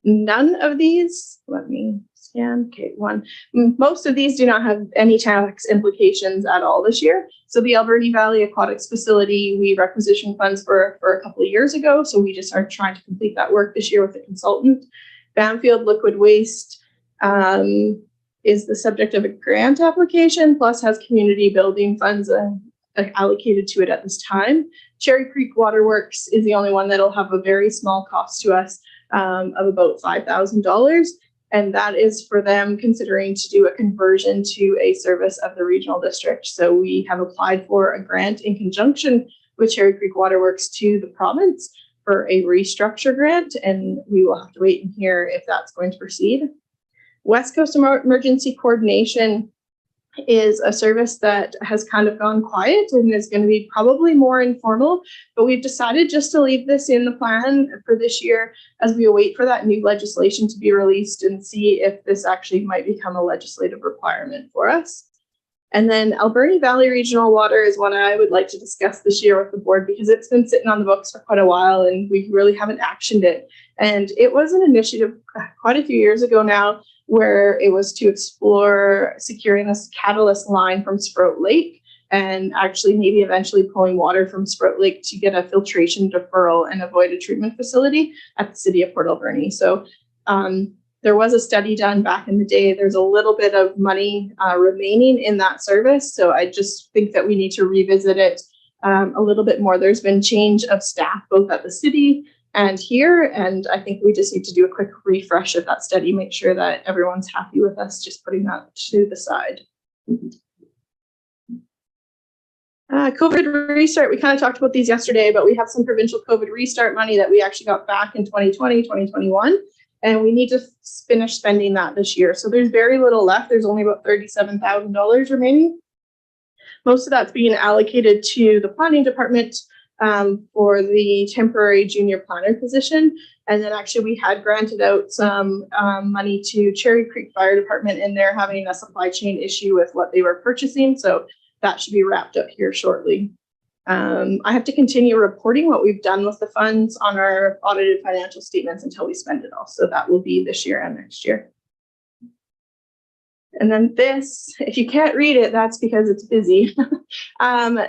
None of these, let me scan, okay, one. Most of these do not have any tax implications at all this year. So the Alberni Valley Aquatics Facility, we requisitioned funds for a couple of years ago. So we just are trying to complete that work this year with a consultant. Bamfield Liquid Waste, is the subject of a grant application, plus has community building funds allocated to it at this time. Cherry Creek Waterworks is the only one that'll have a very small cost to us of about $5,000. And that is for them considering to do a conversion to a service of the regional district. So we have applied for a grant in conjunction with Cherry Creek Waterworks to the province for a restructure grant, and we will have to wait and hear if that's going to proceed. West Coast Emergency Coordination is a service that has kind of gone quiet and is going to be probably more informal, but we've decided just to leave this in the plan for this year as we await for that new legislation to be released and see if this actually might become a legislative requirement for us. And then Alberni Valley Regional Water is one I would like to discuss this year with the board because it's been sitting on the books for quite a while and we really haven't actioned it. And it was an initiative quite a few years ago now where it was to explore securing this catalyst line from Sprout Lake and actually maybe eventually pulling water from Sprout Lake to get a filtration deferral and avoid a treatment facility at the city of Port Alberni. So there was a study done back in the day. There's a little bit of money remaining in that service. So I just think that we need to revisit it a little bit more. There's been change of staff both at the city and here. And I think we just need to do a quick refresh of that study, make sure that everyone's happy with us just putting that to the side. COVID restart, we kind of talked about these yesterday, but we have some provincial COVID restart money that we actually got back in 2020, 2021. And we need to finish spending that this year. So there's very little left. There's only about $37,000 remaining. Most of that's being allocated to the planning department for the temporary junior planner position. And then actually we had granted out some money to Cherry Creek Fire Department, and they're having a supply chain issue with what they were purchasing. So that should be wrapped up here shortly. I have to continue reporting what we've done with the funds on our audited financial statements until we spend it all. So that will be this year and next year. And then this, if you can't read it, that's because it's busy.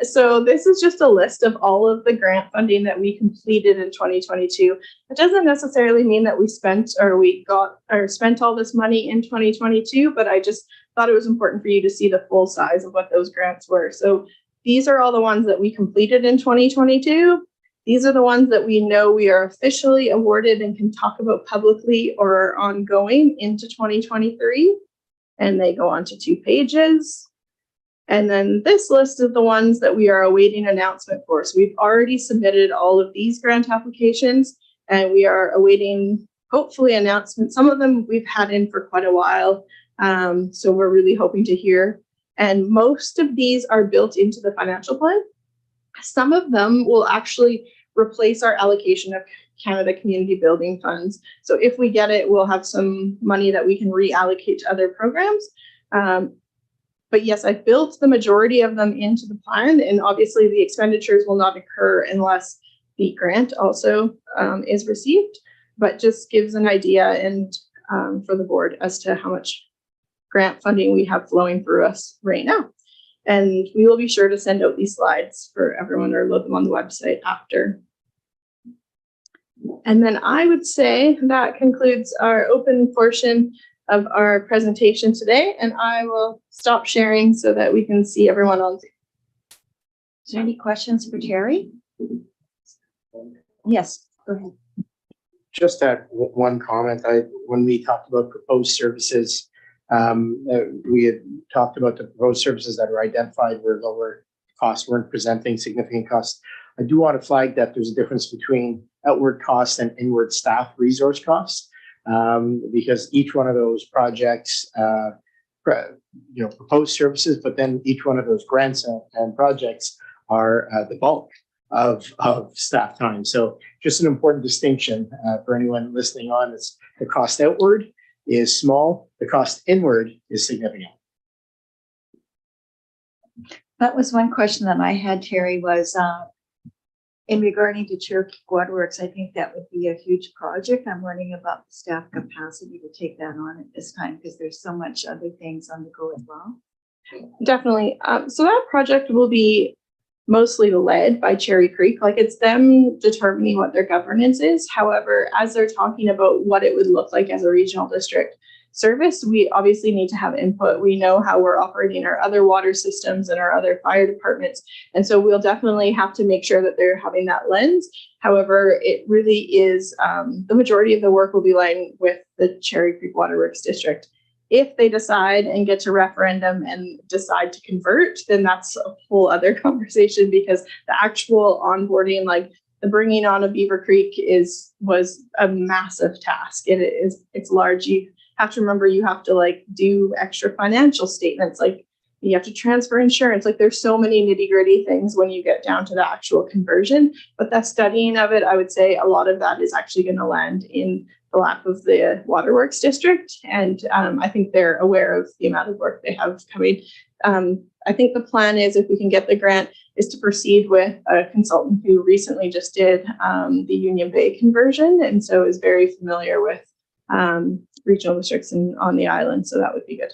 So this is just a list of all of the grant funding that we completed in 2022. It doesn't necessarily mean that we spent all this money in 2022, but I just thought it was important for you to see the full size of what those grants were. So these are all the ones that we completed in 2022. These are the ones that we know we are officially awarded and can talk about publicly or are ongoing into 2023. And they go on to 2 pages. And then this list of the ones that we are awaiting announcement for. So we've already submitted all of these grant applications and we are awaiting hopefully announcements. Some of them we've had in for quite a while. So we're really hoping to hear. And most of these are built into the financial plan. Some of them will actually replace our allocation of Canada Community Building Funds. So if we get it, we'll have some money that we can reallocate to other programs. But yes, I've built the majority of them into the plan, and obviously the expenditures will not occur unless the grant also is received, but just gives an idea and for the board as to how much grant funding we have flowing through us right now. And we will be sure to send out these slides for everyone or load them on the website after. And then I would say that concludes our open portion of our presentation today, and I will stop sharing so that we can see everyone on Zoom. Is there any questions for Terry? Yes, go ahead. Just that one comment. When we talked about proposed services, we had talked about the proposed services that are identified where lower costs weren't presenting significant costs. I do want to flag that there's a difference between outward costs and inward staff resource costs, because each one of those projects, proposed services, but then each one of those grants and projects are the bulk of staff time. So just an important distinction for anyone listening on is the cost outward is small, the cost inward is significant. That was one question that I had, Terry, was in regarding to Cherokee Waterworks. I think that would be a huge project. I'm wondering about the staff capacity to take that on at this time because there's so much other things on the go as well. Definitely. So that project will be mostly led by Cherry Creek. Like it's them determining what their governance is. However, as they're talking about what it would look like as a regional district service, we obviously need to have input. We know how we're operating our other water systems and our other fire departments. And so we'll definitely have to make sure that they're having that lens. However, it really is the majority of the work will be lying with the Cherry Creek Waterworks District. If they decide and get to referendum and decide to convert, then that's a whole other conversation, because the actual onboarding, like the bringing on of Beaver Creek was a massive task. It's large. You have to remember you have to like do extra financial statements, like you have to transfer insurance. Like there's so many nitty gritty things when you get down to the actual conversion, but that studying of it, I would say a lot of that is actually going to land in the lap of the Waterworks District. And I think they're aware of the amount of work they have coming. I think the plan is, if we can get the grant, is to proceed with a consultant who recently just did the Union Bay conversion, and so is very familiar with regional districts on the island. So that would be good.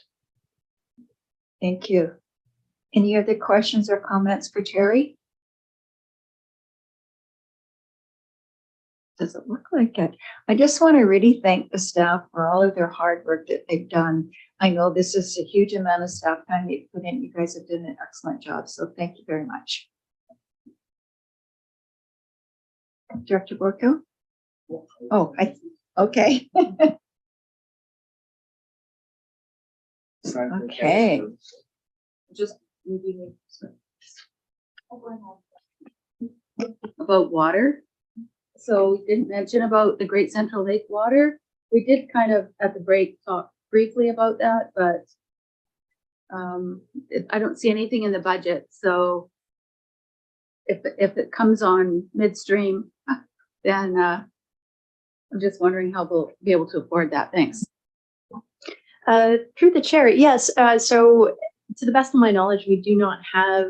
Thank you. Any other questions or comments for Terry? Doesn't look like it. I just want to really thank the staff for all of their hard work that they've done. I know this is a huge amount of staff time they've put in. You guys have done an excellent job. So thank you very much. Director Borko? Oh, okay. Okay. Just about water. So we didn't mention about the Great Central Lake water. We did kind of at the break talk briefly about that, but I don't see anything in the budget. So if it comes on midstream, then I'm just wondering how we'll be able to afford that. Thanks. Through the chair, yes. So to the best of my knowledge, we do not have,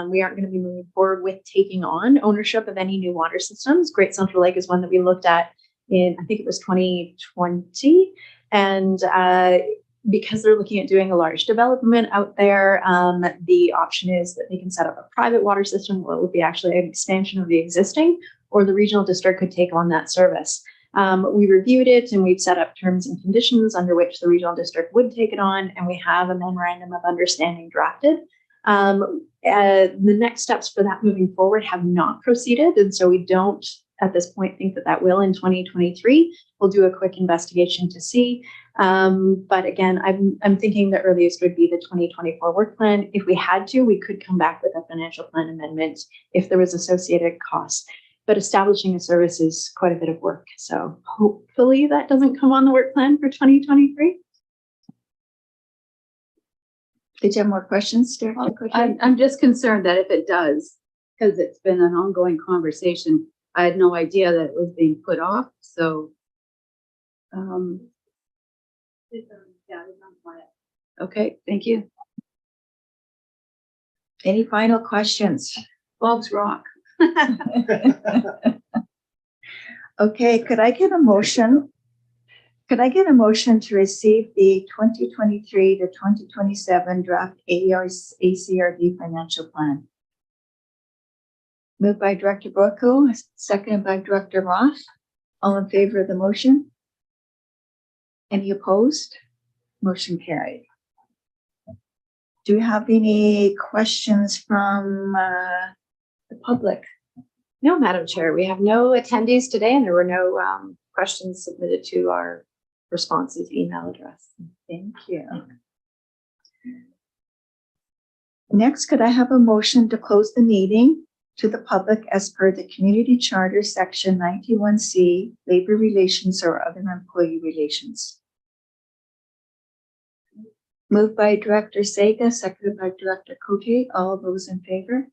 we aren't going to be moving forward with taking on ownership of any new water systems. Great Central Lake is one that we looked at in, I think it was 2020. And because they're looking at doing a large development out there, the option is that they can set up a private water system. Well, it would be actually an expansion of the existing, or the regional district could take on that service. We reviewed it and we've set up terms and conditions under which the regional district would take it on, and we have a memorandum of understanding drafted. The next steps for that moving forward have not proceeded, and so we don't at this point think that will in 2023. We'll do a quick investigation to see. But again, I'm thinking the earliest would be the 2024 work plan. If we had to, we could come back with a financial plan amendment if there was associated costs. But establishing a service is quite a bit of work. So hopefully that doesn't come on the work plan for 2023. Did you have more questions, Derek? I'm just concerned that if it does, because it's been an ongoing conversation, I had no idea that it was being put off. So, okay, thank you. Any final questions? Bob's Rock. Okay, could I get a motion? Could I get a motion to receive the 2023 to 2027 draft ACRD financial plan? Moved by Director Borko, seconded by Director Roth. All in favor of the motion? Any opposed? Motion carried. Do you have any questions from the public? No, Madam Chair, we have no attendees today, and there were no questions submitted to our responses email address. Thank you. Next, could I have a motion to close the meeting to the public as per the Community Charter Section 91C, Labor Relations or Other Employee Relations? Moved by Director Sega, seconded by Director Cote. All those in favor?